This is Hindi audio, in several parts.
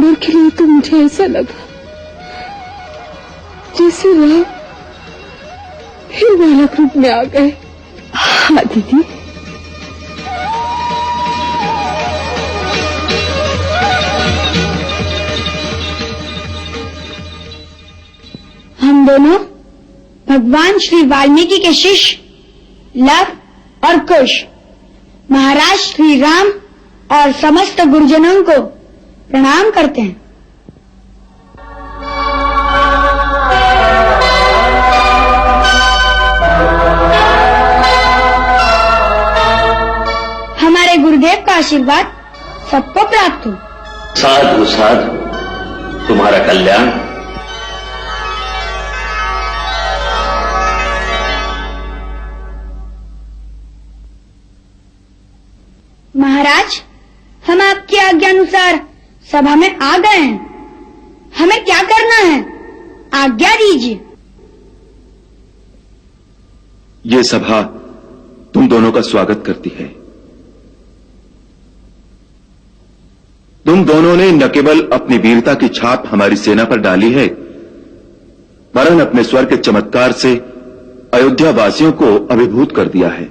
बार के लिए तो मुझे ऐसा लगा जैसे राम फिर बालक रूप में आ गए। हाँ दीदी, हम दोनों भगवान श्री वाल्मीकि के शिष्य लव और कुश महाराज श्री राम और समस्त गुरुजनों को प्रणाम करते हैं। हमारे गुरुदेव का आशीर्वाद सबको प्राप्त हो। साधु साधु, तुम्हारा कल्याण। महाराज, हम आपकी आज्ञानुसार सभा में आ गए हैं। हमें क्या करना है, आज्ञा दीजिए। ये सभा तुम दोनों का स्वागत करती है। तुम दोनों ने न केवल अपनी वीरता की छाप हमारी सेना पर डाली है, वरन अपने स्वर के चमत्कार से अयोध्या वासियों को अभिभूत कर दिया है।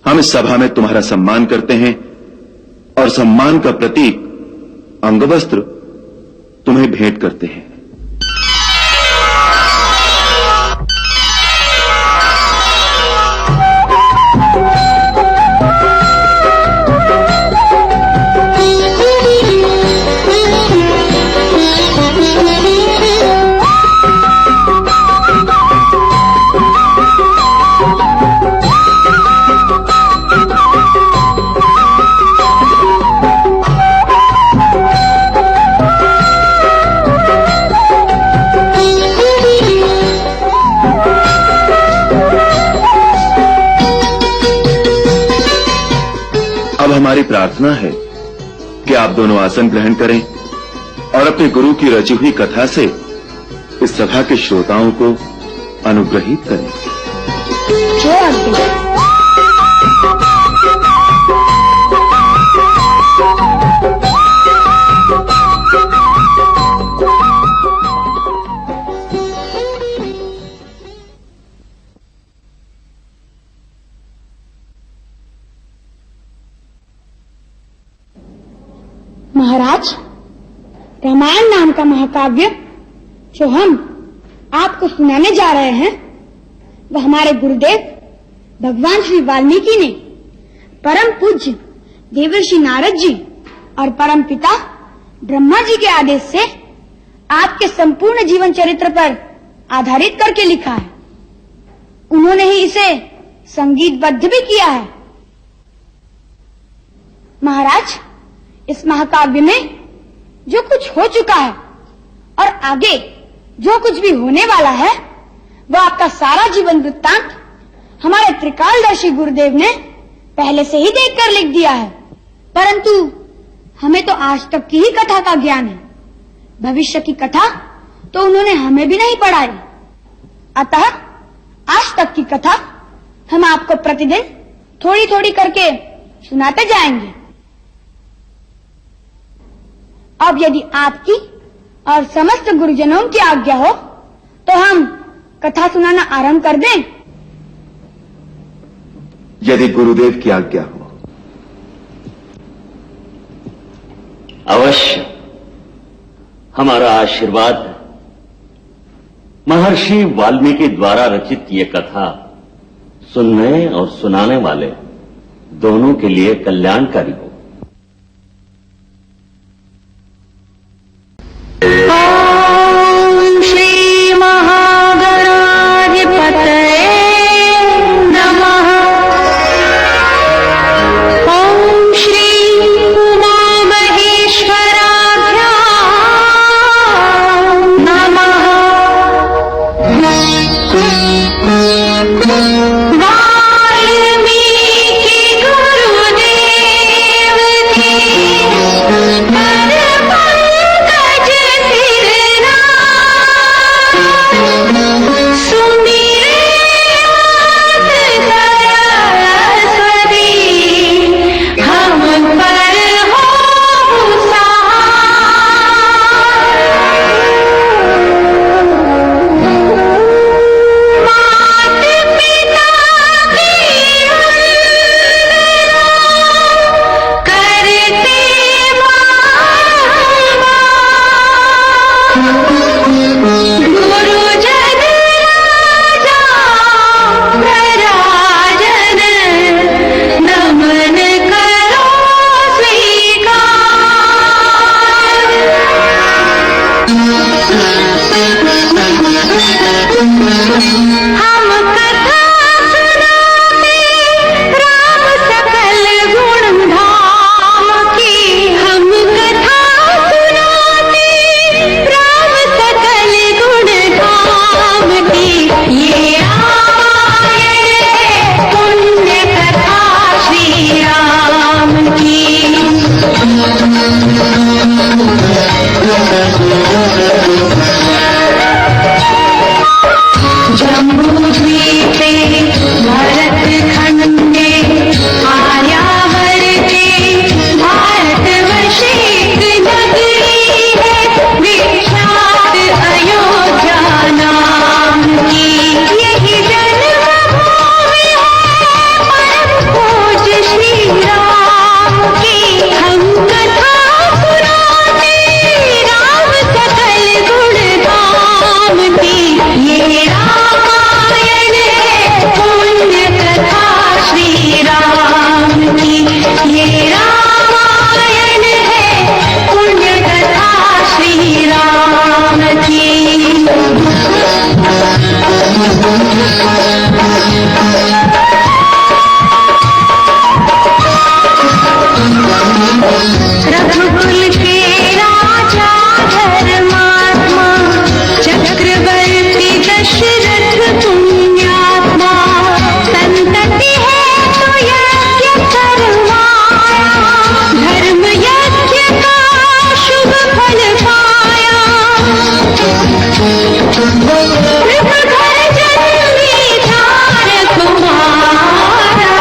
हम इस सभा में तुम्हारा सम्मान करते हैं और सम्मान का प्रतीक अंगवस्त्र तुम्हें भेंट करते हैं। अब हमारी प्रार्थना है कि आप दोनों आसन ग्रहण करें और अपने गुरु की रची हुई कथा से इस सभा के श्रोताओं को अनुग्रहित करें। महाराज, रामायण नाम का महाकाव्य जो हम आपको सुनाने जा रहे हैं, वह हमारे गुरुदेव भगवान श्री वाल्मीकि ने परम पूज्य देवर्षि नारद जी और परम पिता ब्रह्मा जी के आदेश से आपके संपूर्ण जीवन चरित्र पर आधारित करके लिखा है। उन्होंने ही इसे संगीतबद्ध भी किया है। महाराज, इस महाकाव्य में जो कुछ हो चुका है और आगे जो कुछ भी होने वाला है, वह आपका सारा जीवन वृत्तांत हमारे त्रिकालदर्शी गुरुदेव ने पहले से ही देखकर लिख दिया है। परंतु हमें तो आज तक की ही कथा का ज्ञान है, भविष्य की कथा तो उन्होंने हमें भी नहीं पढ़ाई। अतः आज तक की कथा हम आपको प्रतिदिन थोड़ी थोड़ी करके सुनाते जाएंगे। अब यदि आपकी और समस्त गुरुजनों की आज्ञा हो तो हम कथा सुनाना आरंभ कर दें। यदि गुरुदेव की आज्ञा हो। अवश्य, हमारा आशीर्वाद है। महर्षि वाल्मीकि द्वारा रचित ये कथा सुनने और सुनाने वाले दोनों के लिए कल्याणकारी हो। ओम श्री महागणाधिपतये नमः। ओम श्री उमा महेश्वराभ्यां नमः। वाल्मीकि गुरुदेव रघुकुल के राजा धर्मात्मा चक्रवर्ती दशरथ पुण्यात्मा संतति है तो यज्ञ करवाया धर्म यज्ञ का शुभ फल पाया घर जन्मी धार कुमारा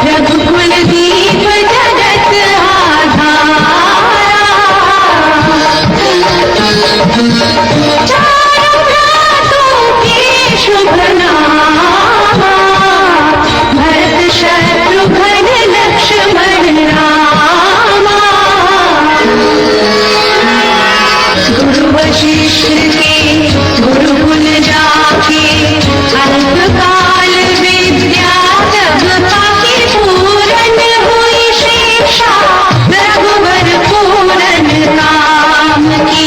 रघुकुल दीप जगत आधारा चारों भ्रातों के शुभ नामा भरत शत्रुघ्न लक्ष्मण रामा गुरु वशिष्ठ के गुरुकुल जाके अल्पकाल विद्या तब पाके पूरन हुई शिक्षा रघुवर पूरन काम की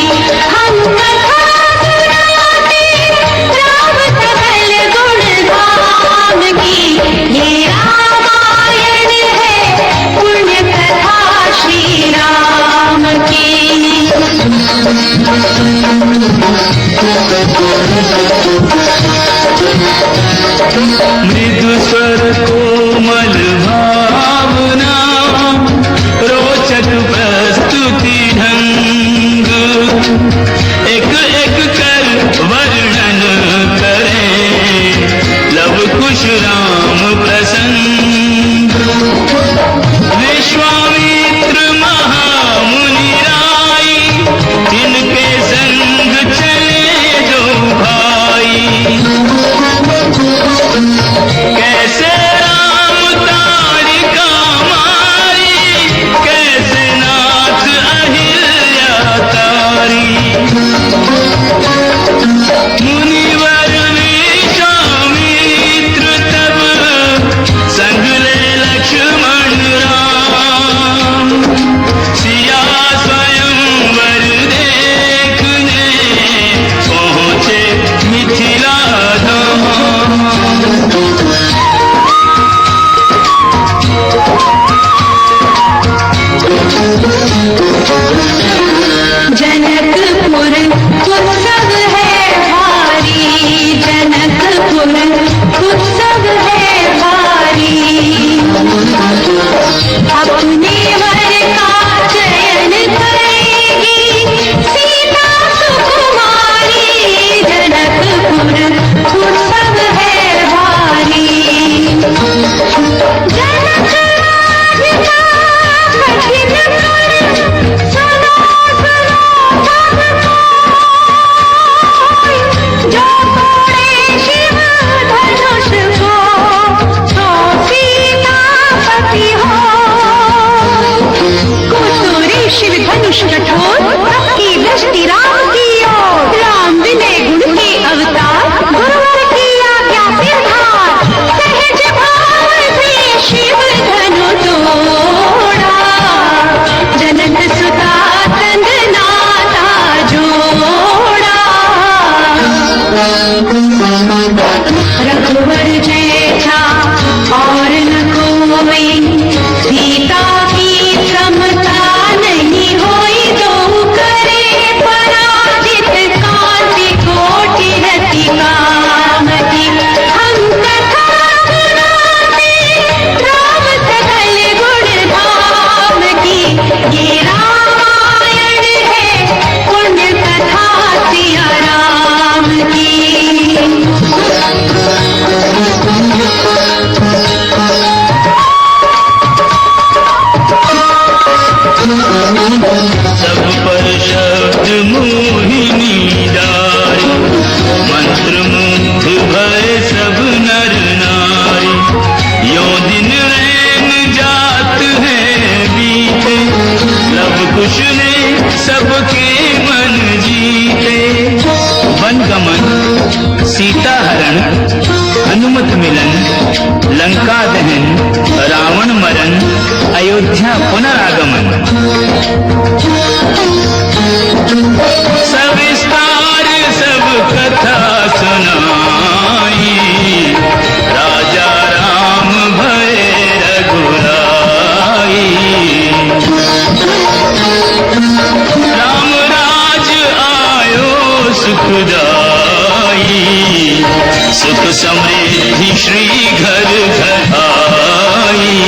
हम कथा सुनाते राम सकल गुण धाम की ये रामायण है पुण्य कथा श्री राम की मृदु स्वर कोमल भावना रोचक प्रस्तुति ढंग एक एक कर वर्णन करें लव कुश राम प्रसंग विश्वामित्र महामुनि राई जिनके संग चले दो भाई कैसे राम तारिका मारी कैसे नाथ अहिल्या तारी मुनिवर विश्वामित्र तब संग ले लक्ष्मण राम सिया स्वयंवर देखने पहुँचे मिथिला धाम जनकपुर उत्सव है भारी जनकपुर उत्सव है भारी अपने वर का चयन करेगी सीता सुकुमारी जनकपुर उत्सव है भारी जनक राधिका कठिन कर सुनो सुनो सब कोई जो तोड़े शिव धनुष को तो सीतापति हो कुतुरी शिव धनुष कठोर की दृष्टि राम की ओर राम विनय गुण के अवतार गुरुवर की आज्ञा सिरधार सहज भाव से शिव धनु तोड़ा जनक सुता तंग नाता जोड़ा रघुवर जैसा और न कोई सीता की समता नहीं होई तो करे पराजित कांति कोटि रति कामति हम कथा सुनाते राम सकल गुण धाम की ये रामायण है पुण्य कथा सिया राम की सब पर शब्द मोहिनी डारी मंत्र मुग्ध भय सब नर नारी यो दिन रैन जात है बीते लव कुश ने सबके मन जीते वन गमन सीता हरण हनुमत मिलन लंका दहन रावण मरण अयोध्या पुनरागमन सविस्तार सब कथा सुना समृद्धि श्री घर घर आई।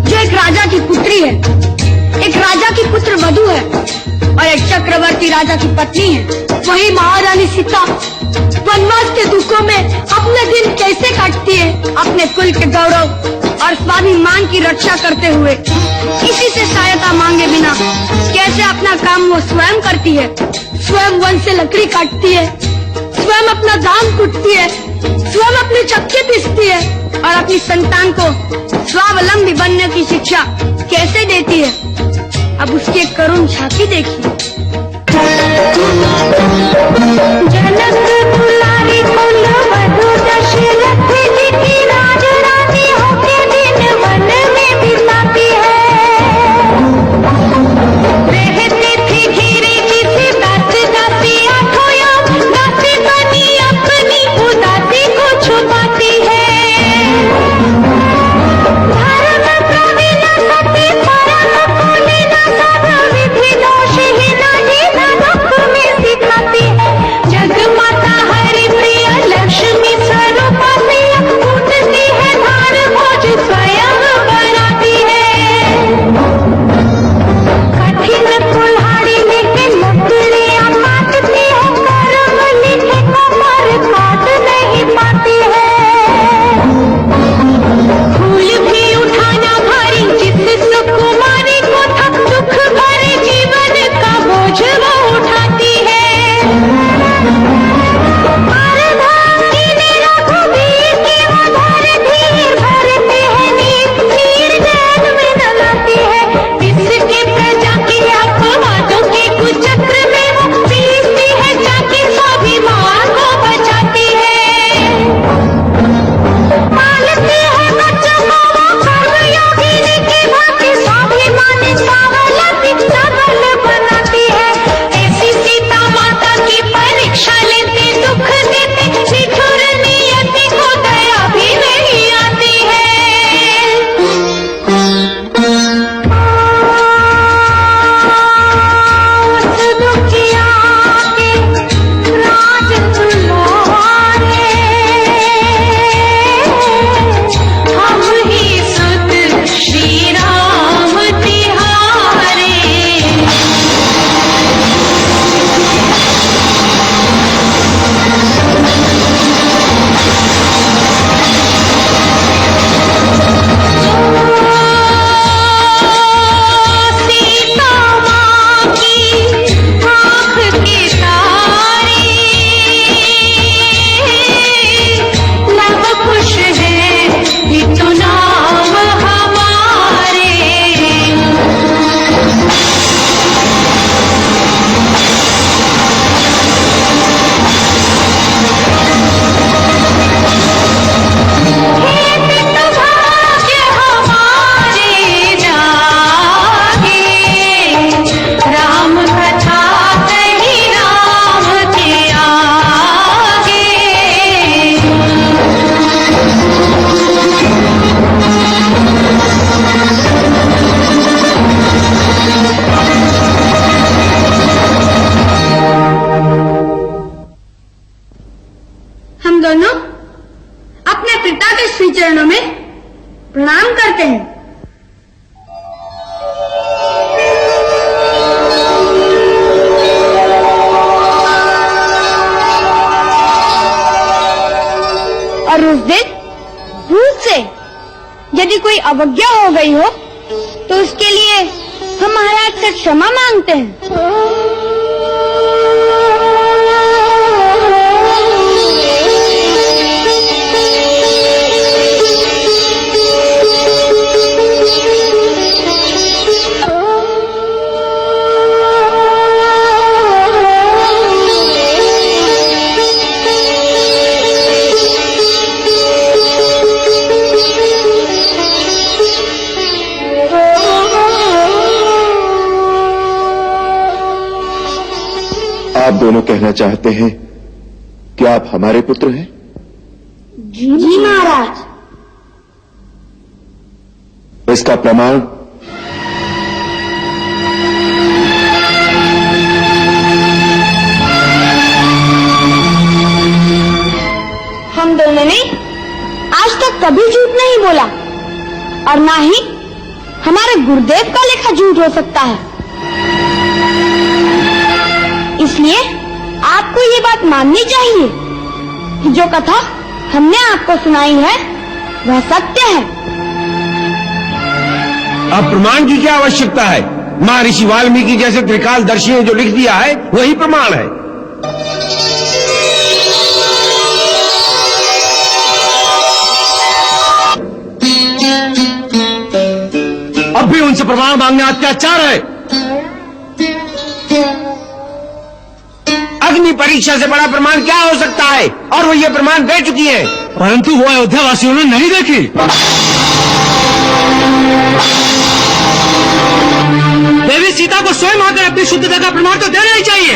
जो एक राजा की पुत्री है, एक राजा की पुत्र वधू है और एक चक्रवर्ती राजा की पत्नी है। वही महारानी सीता वनवास के दुखों में अपने दिन कैसे काटती है, अपने कुल के गौरव और स्वाभिमान की रक्षा करते हुए, किसी से सहायता मांगे बिना कैसे अपना काम वो स्वयं करती है। स्वयं वन से लकड़ी काटती है, स्वयं अपना धान कूटती है, स्वयं अपने चक्के पीसती है और अपनी संतान को स्वावलंबी बनने की शिक्षा कैसे देती है। अब उसकी एक करुण झांकी देखिए। जनक दुलारी कुल वधू दशरथ जी की राजरानी होके दिन वन में बिताती है। रहती थी घिरी जिसे दास दासी आठों याम, दासी बनी अपनी उदासी को छुपाती है। धर्म प्रवीण सती परम कुलीन सब विधि दोषहीन ही दुख में सिखाती है। जगमाता हरि प्रिय लक्ष्मी स्वरूपा से कूटती है उस दिन भूल से यदि कोई अवज्ञा हो गई हो तो उसके लिए हम महाराज से क्षमा मांगते हैं। आप दोनों कहना चाहते हैं कि आप हमारे पुत्र हैं? जी महाराज। इसका प्रमाण? हम दोनों ने आज तक कभी झूठ नहीं बोला और ना ही हमारे गुरुदेव का लेखा झूठ हो सकता है। इसलिए आपको ये बात माननी चाहिए कि जो कथा हमने आपको सुनाई है वह सत्य है। अब प्रमाण की क्या आवश्यकता है? महर्षि वाल्मीकि जैसे त्रिकालदर्शी ने जो लिख दिया है वही प्रमाण है। अब भी उनसे प्रमाण मांगना अत्याचार है। अग्नि परीक्षा से बड़ा प्रमाण क्या हो सकता है? और वो ये प्रमाण दे चुकी है, परंतु वो अयोध्या वासियों ने नहीं देखी। देवी सीता को स्वयं आकर अपनी शुद्धता का प्रमाण तो देना ही चाहिए।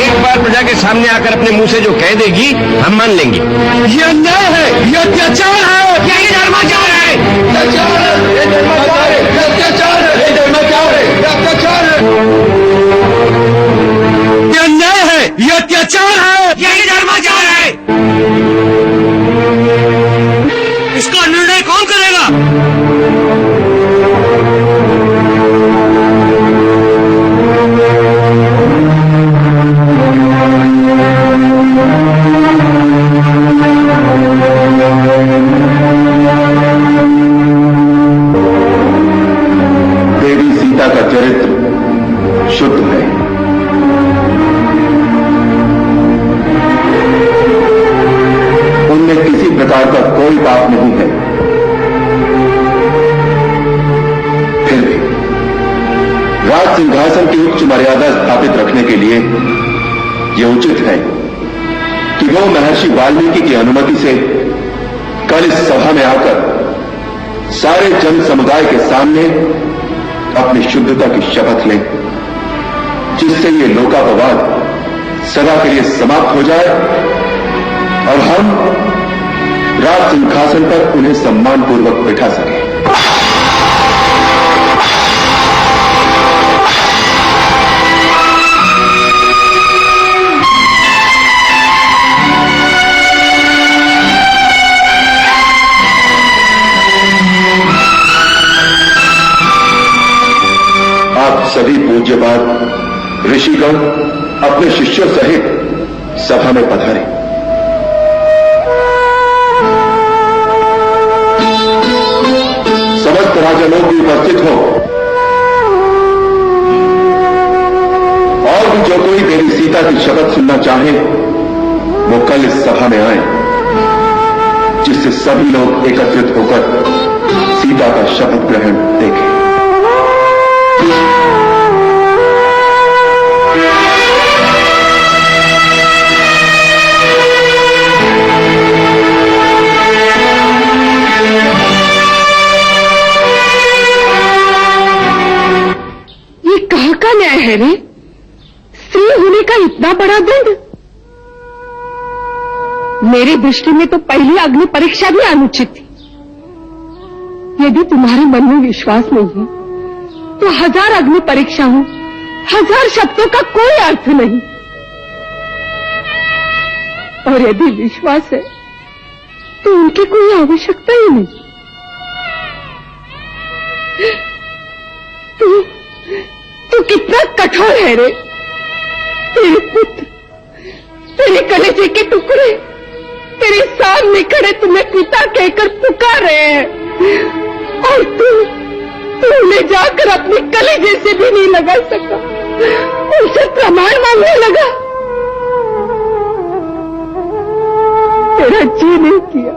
एक बार प्रजा के सामने आकर अपने मुंह से जो कह देगी हम मान लेंगे। ये अन्याय है, ये अत्याचार है, क्या ये धर्माचार है? ये धर्माचार है, ये अत्याचार है, ये धर्माचार है, ये अत्याचार है। ये अन्याय है, ये अत्याचार है, क्या ये धर्माचार है? इसका निर्णय कौन करेगा? देवी सीता का चरित्र शुद्ध है। उनमें किसी प्रकार का कोई पाप नहीं है। फिर भी राज सिंहासन की उच्च मर्यादा स्थापित रखने के लिए यह उचित है कि वो महर्षि वाल्मीकि की अनुमति से कल इस सभा में आकर सारे जन समुदाय के सामने अपनी शुद्धता की शपथ लें, जिससे ये लोकापवाद सदा के लिए समाप्त हो जाए और हम राज सिंहासन पर उन्हें सम्मानपूर्वक बिठा सकें। आप सभी पूज्यपाद ऋषिगण अपने शिष्यों सहित सभा में पधारे। समस्त राजा लोग भी उपस्थित हो और भी जो कोई देवी सीता की शपथ सुनना चाहे वो कल इस सभा में आए, जिससे सभी लोग एकत्रित होकर सीता का शपथ ग्रहण देखें। ये कहाँ का न्याय है रे? स्त्री होने का इतना बड़ा दंड? मेरी दृष्टि में तो पहली अग्नि परीक्षा भी अनुचित थी। यदि तुम्हारे मन में विश्वास नहीं है तो 1000 अग्नि परीक्षा हो, 1000 शब्दों का कोई अर्थ नहीं। और यदि विश्वास है तो उनकी कोई आवश्यकता ही नहीं। तू कितना कठोर है रे। तेरे पुत्र, तेरे कलेजे के टुकड़े तेरे सामने खड़े तुम्हें पिता कहकर पुकार रहे हैं और तू उन्हें जाकर अपने कलेजे से भी नहीं लगा सका, उनसे प्रमाण मांगने लगा। तेरा जी नहीं किया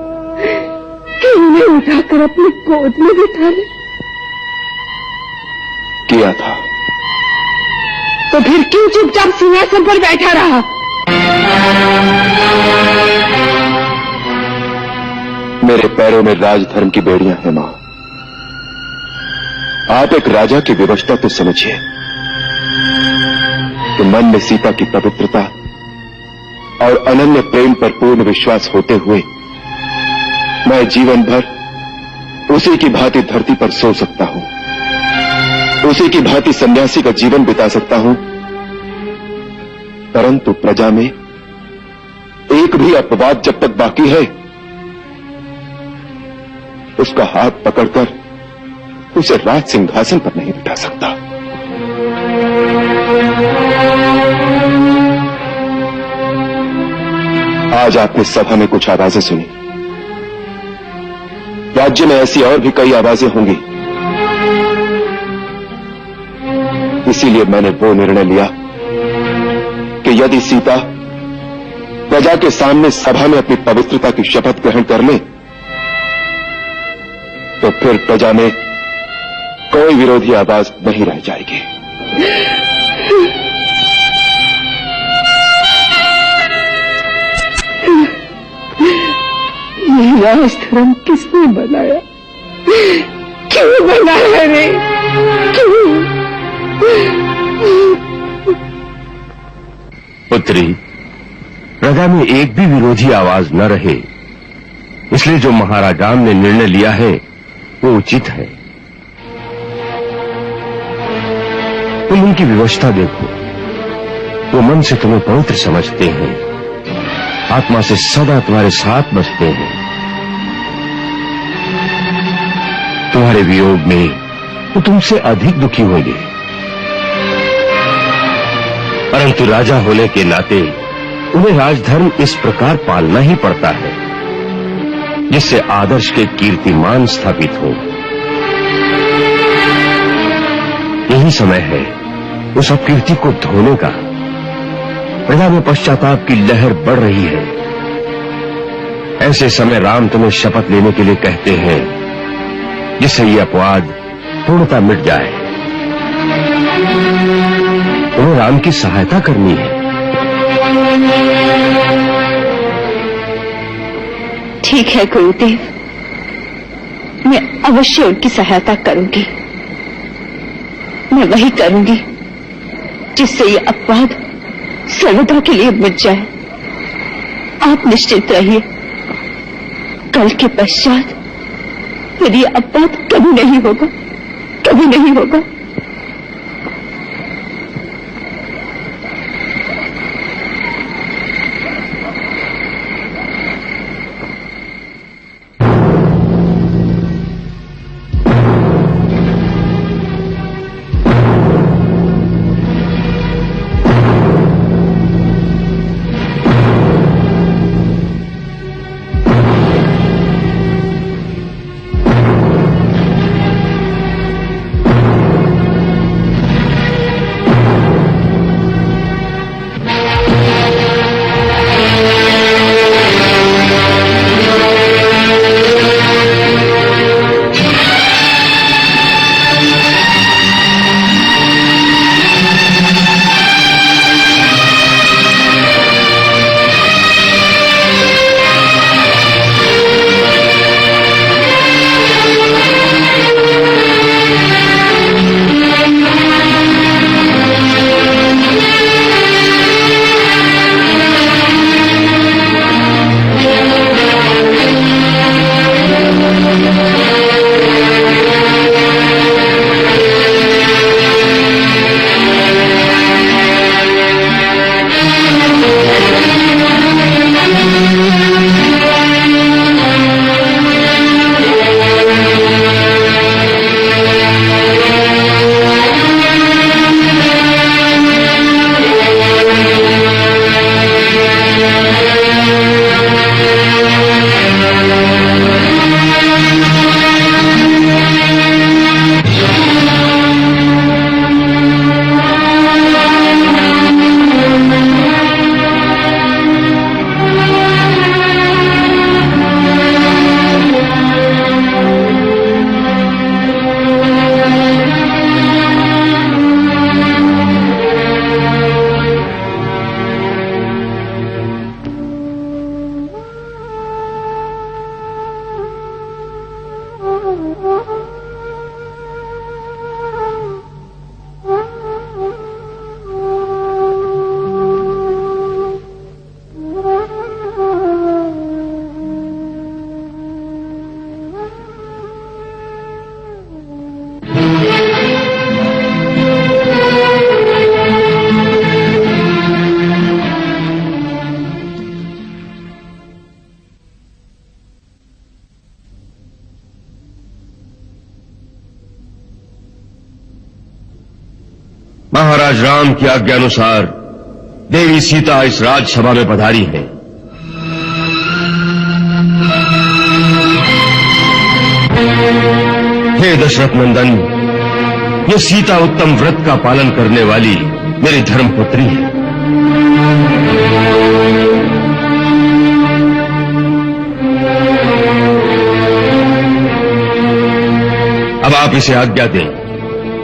कि उन्हें उठाकर अपनी गोद में बिठा ले। किया था। तो फिर क्यों चुपचाप सिंहासन पर बैठा रहा? मेरे पैरों में राजधर्म की बेड़ियां हैं मां। आप एक राजा की विवशता तो समझिए कि मन में सीता की पवित्रता और अनन्य प्रेम पर पूर्ण विश्वास होते हुए मैं जीवन भर उसी की भांति धरती पर सो सकता हूं, उसी की भांति सन्यासी का जीवन बिता सकता हूं, परंतु प्रजा में एक भी अपवाद जब तक बाकी है उसका हाथ पकड़कर उसे राज सिंहासन पर नहीं बिठा सकता। आज आपने सभा में कुछ आवाजें सुनी। राज्य में ऐसी और भी कई आवाजें होंगी। इसीलिए मैंने वो निर्णय लिया कि यदि सीता प्रजा के सामने सभा में अपनी पवित्रता की शपथ ग्रहण कर ले तो फिर प्रजा में कोई विरोधी आवाज नहीं रह जाएगी। ये राजधर्म किसने बनाया? क्यों बनाया रे? क्यों? पुत्री, प्रजा में एक भी विरोधी आवाज न रहे, इसलिए जो महाराजाम ने निर्णय लिया है वो उचित है। तुम उनकी व्यवस्था देखो, वो मन से तुम्हें पवित्र समझते हैं, आत्मा से सदा तुम्हारे साथ बसते हैं। तुम्हारे वियोग में वो तुमसे अधिक दुखी होंगे, परंतु राजा होने के नाते उन्हें राजधर्म इस प्रकार पालना ही पड़ता है जिससे आदर्श के कीर्तिमान स्थापित हो। यही समय है उस अपकीर्ति को धोने का। प्रजा में पश्चाताप की लहर बढ़ रही है। ऐसे समय राम तुम्हें शपथ लेने के लिए कहते हैं जिससे ये अपवाद पूर्णतः मिट जाए। तुम्हें राम की सहायता करनी है। ठीक है गुरुदेव, मैं अवश्य उनकी सहायता करूंगी। मैं वही करूंगी जिससे ये अपवाद सर्वदा के लिए मिट जाए। आप निश्चिंत रहिए, कल के पश्चात यदि ये अपवाद कभी नहीं होगा, कभी नहीं होगा। महाराज राम की आज्ञा अनुसार देवी सीता इस राजसभा में पधारी है। हे दशरथ नंदन, ये सीता उत्तम व्रत का पालन करने वाली मेरी धर्मपुत्री है। अब आप इसे आज्ञा दें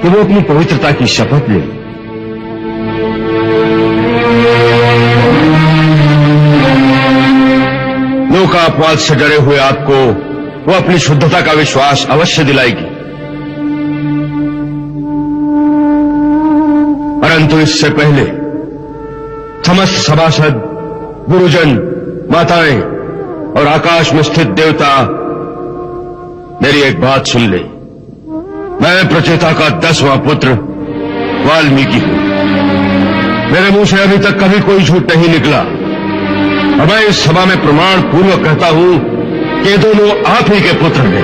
कि वो अपनी पवित्रता की शपथ ले। लोकापवाद से डरे हुए आपको वो अपनी शुद्धता का विश्वास अवश्य दिलाएगी, परंतु इससे पहले समस्त सभासद, गुरुजन, माताएं और आकाश में स्थित देवता मेरी एक बात सुन ले। मैं प्रचेता का 10वां पुत्र वाल्मीकि हूं। मेरे मुंह से अभी तक कभी कोई झूठ नहीं निकला और मैं इस सभा में प्रमाण पूर्वक कहता हूं कि ये दोनों आप ही के पुत्र हैं।